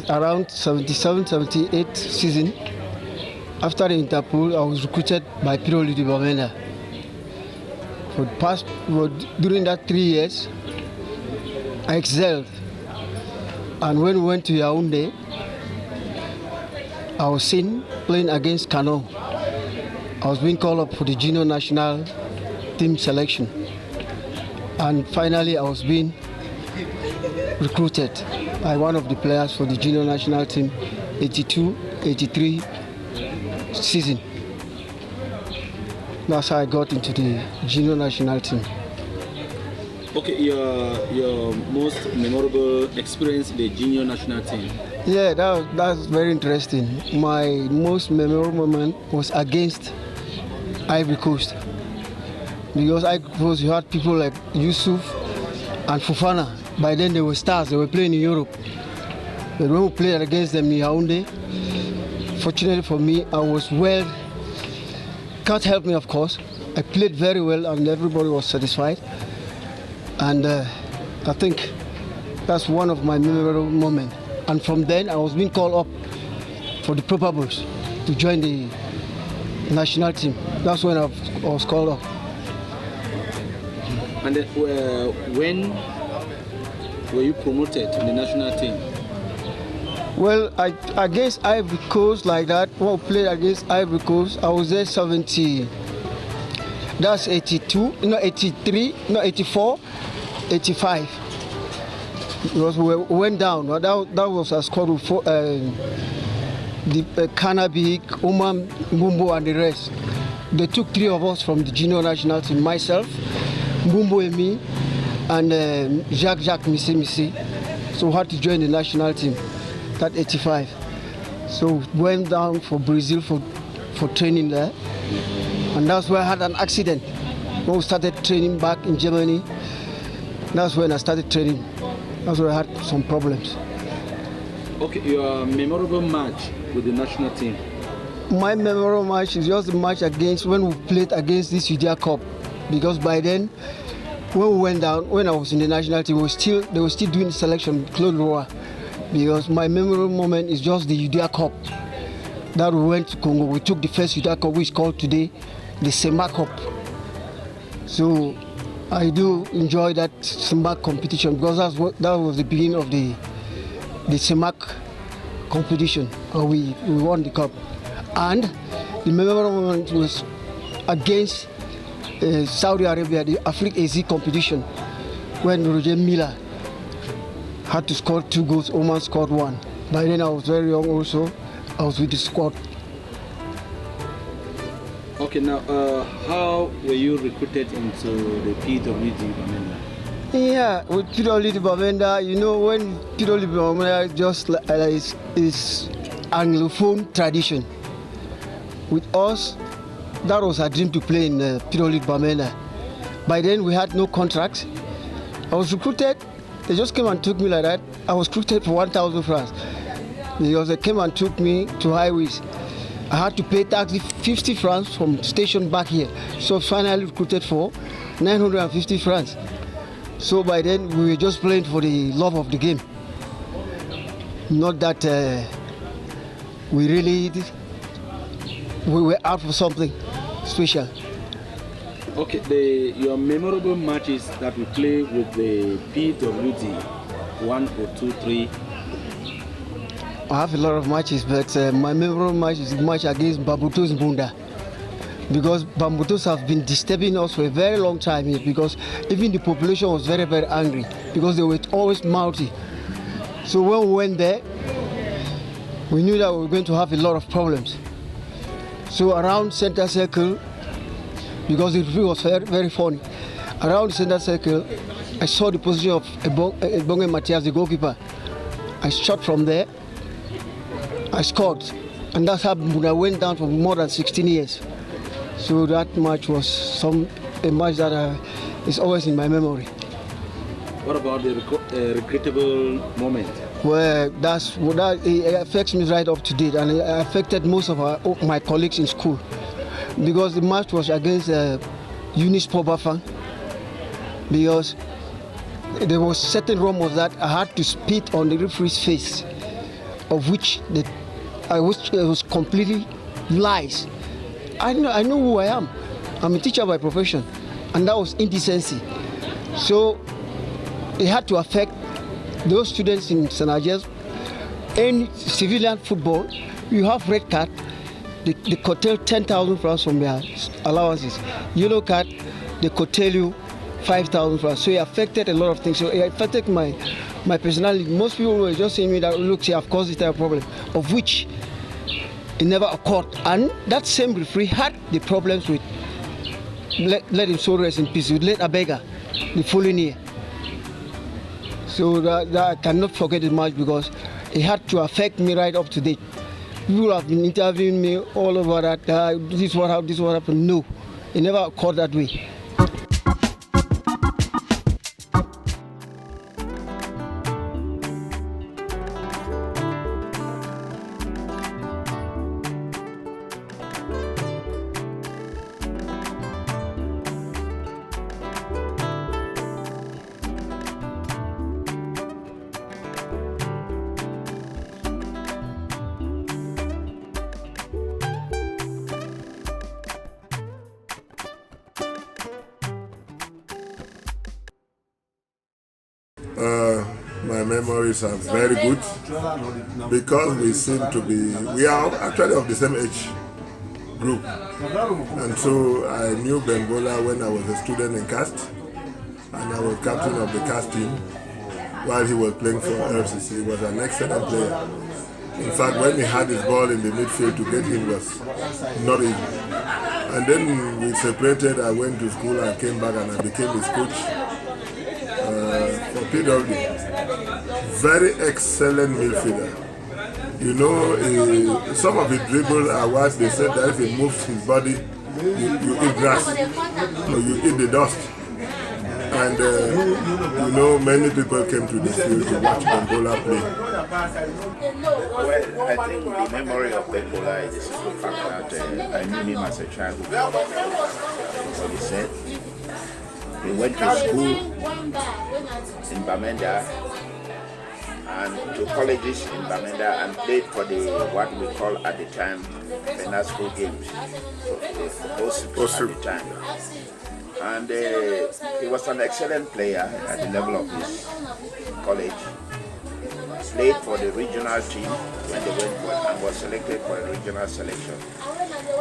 Around 77, 78 season, after the Interpol, I was recruited by PWD Bamenda. During that 3 years, I excelled. And when we went to Yaoundé, I was seen playing against Kano. I was being called up for the junior national team selection. And finally, I was being recruited by one of the players for the junior national team, 82-83 season. That's how I got into the junior national team. Okay, your most memorable experience in the junior national team? Yeah, that's very interesting. My most memorable moment was against Ivory Coast. Because Ivory Coast, you had people like Yusuf and Fofana. By then they were stars, they were playing in Europe. But when we played against them in Yaoundé, fortunately for me, I was well. Can't help me, of course. I played very well and everybody was satisfied. And I think that's one of my memorable moments. And from then I was being called up for the Proper Boys to join the national team. That's when I was called up. And then, when were you promoted to the national team? Well, against Ivory Coast like that, when I played against Ivory Coast, I was there 70. That's 82, no 83, no 84, 85. Because we went down. That was a squad with the Kanabik, Oman, Mbumbo and the rest. They took 3 of us from the junior national team, myself, Mbumbo and me, and Jacques Missy. So we had to join the national team, that 85. So went down for Brazil for training there. And that's where I had an accident. When we started training back in Germany, that's when I started training. That's where I had some problems. Okay, your memorable match with the national team? My memorable match is just the match when we played against this UDA Cup. Because by then, when we went down, when I was in the national team, they were still doing selection with Claude Roy. Because my memorable moment is just the UDA Cup. That we went to Congo. We took the first UDA Cup, which is called today the Sema Cup. So I do enjoy that Sema competition because that was the beginning of the Sema competition. And we won the cup. And the memorable moment was against Saudi Arabia, the Africa AZ competition, when Roger Miller had to score 2 goals, Oman scored 1. By then I was very young also. I was with the squad. Okay, now how were you recruited into the PWD Bamenda? Yeah, with PWD Bamenda, you know, when PWD Bamenda just is Anglophone tradition. With us, that was our dream to play in PWD Bamenda. By then we had no contract. I was recruited. They just came and took me like that. I was recruited for 1,000 francs. Because they came and took me to highways. I had to pay taxi 50 francs from station back here. So finally recruited for 950 francs. So by then we were just playing for the love of the game. Not that we were out for something special. Okay, your memorable matches that we play with the PWD, 1 or 2, 3. I have a lot of matches, but my memorable match is the match against Babuto's Bunda. because Bambutos have been disturbing us for a very long time here, because even the population was very, very angry because they were always mouthy. So when we went there, we knew that we were going to have a lot of problems. So around center circle, because the referee was very, very funny, around the center circle, I saw the position of Ebonge Matthias, the goalkeeper. I shot from there, I scored, and that's how I went down for more than 16 years. So that match was a match that is always in my memory. What about the regrettable moment? Well, it affects me right up to date, and it affected most of my colleagues in school, because the match was against Eunice Pobafang, because there was certain rumors that I had to spit on the referee's face, of which it was completely lies. I know who I am. I'm a teacher by profession, and that was indecency. So it had to affect those students in St. Ajes. In civilian football, you have red card, they curtail 10,000 francs from their allowances. Yellow card, they curtail you 5,000 francs. So it affected a lot of things. So it affected my personality. Most people were just saying me that, look, see, I've caused this type of problem, of which it never occurred. And that same referee had the problems with, let him so rest in peace, with Late Abega the following year. So that I cannot forget it much, because it had to affect me right up to date. People have been interviewing me all over that, this is what happened. No, it never occurred that way. My memories are very good, because we are actually of the same age group. And so I knew Ben Bola when I was a student in CAST, and I was captain of the CAST team while he was playing for RCC. He was an excellent player. In fact, when he had his ball in the midfield, to get him was not easy. And then we separated. I went to school and came back, and I became his coach for PWD. Very excellent midfielder. You know, some of his dribbles are what they said that if he moves his body, you eat grass, or you eat the dust. And you know, many people came to this field to watch Ben Bola play. Well, I think the memory of Ben Bola is the simple fact that I knew him as a child. That's what he said. He went to school in Bamenda and to colleges in Bamenda and played for what we call at the time Bamenda School Games, at the time. And he was an excellent player at the level of his college. Played for the regional team when they went for, and was selected for a regional selection,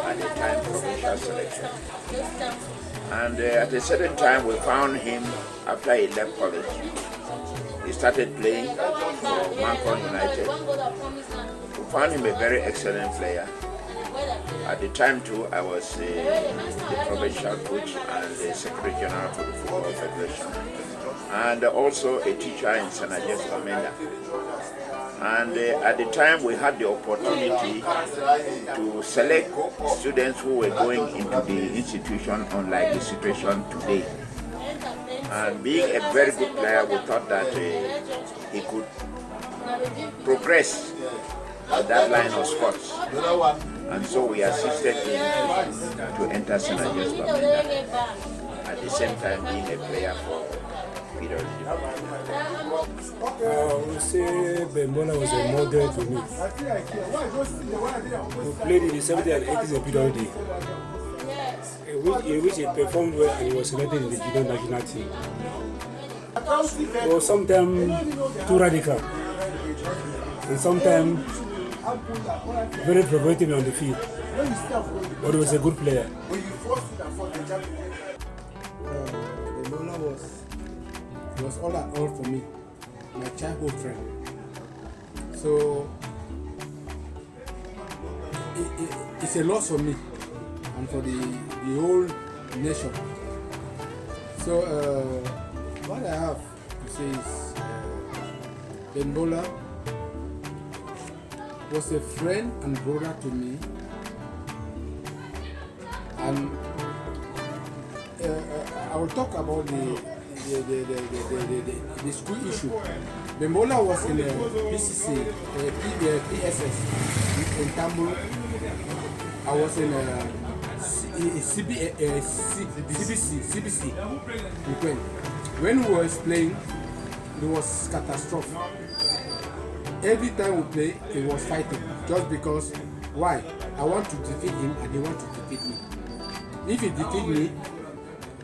at the time provincial selection. And at a certain time we found him after he left college. He started playing for Mancon United. We found him a very excellent player. At the time too, I was the provincial coach and the secretary general for the Football Federation, and also a teacher in St. Ajes Bamenda. And at the time we had the opportunity to select students who were going into the institution, unlike the situation today. And being a very good player, we thought that he could progress at that line of sports. And so we assisted him to enter St. Ajes Bamenda, at the same time being a player for PWD. I would say Ben Bola was a model to me. We played in the 70s and 80s in PWD, in which he performed well and he was selected in the junior national team. He was sometimes too radical, and sometimes very provocative on the field. But he was a good player. Bola was all at all for me, my childhood friend. So it's a loss for me and for the whole nation. So what I have to say is Ben Bola was a friend and brother to me, and I will talk about the school issue. Ben Bola was in PCC, PSS in Tambul. I was in CBC. When we was playing, it was catastrophe. Every time we play, it was fighting. Just because, why? I want to defeat him and he want to defeat me. If he defeat me,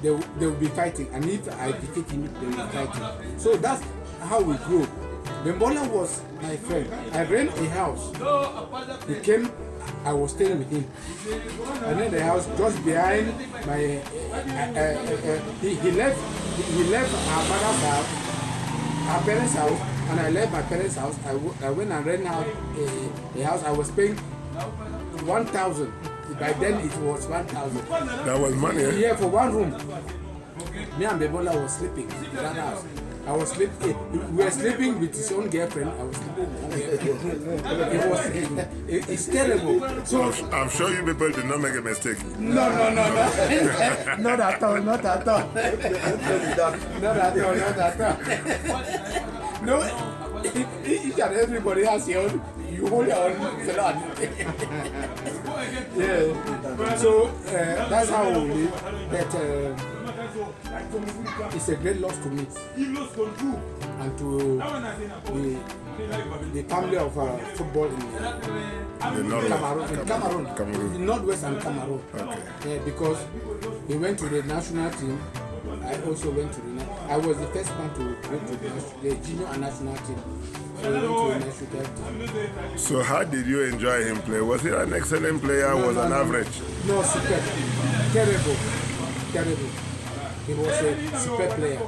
they will be fighting, and if I defeat him, they will be fighting. So that's how we grew. Ben Bola was my friend. I rent a house. He came, I was staying with him. I rent the house just behind my. He left our mother's house, our parents' house, and I left my parents' house. I went and rent out a house. I was paying 1,000. By then it was 1,000. That was money, eh? Yeah, for one room. Me and Ben Bola was sleeping in that house. I was sleeping. We were sleeping with his own girlfriend. I was sleeping with his own girlfriend. It's terrible. So I'm sure you people did not make a mistake. no. Not at all. Not at all. No, each and everybody has your own. You hold your own salon. Yeah. So that's how we live. But it's a great loss to me and to the family of football in Cameroon, in Northwest and Cameroon. Okay. Yeah, because he went to the national team. I also went to I was the first man to go to the junior and national team. So we went to the national team. So how did you enjoy him play? Was he an excellent player? Was an average? No, super. Terrible. He was a super player.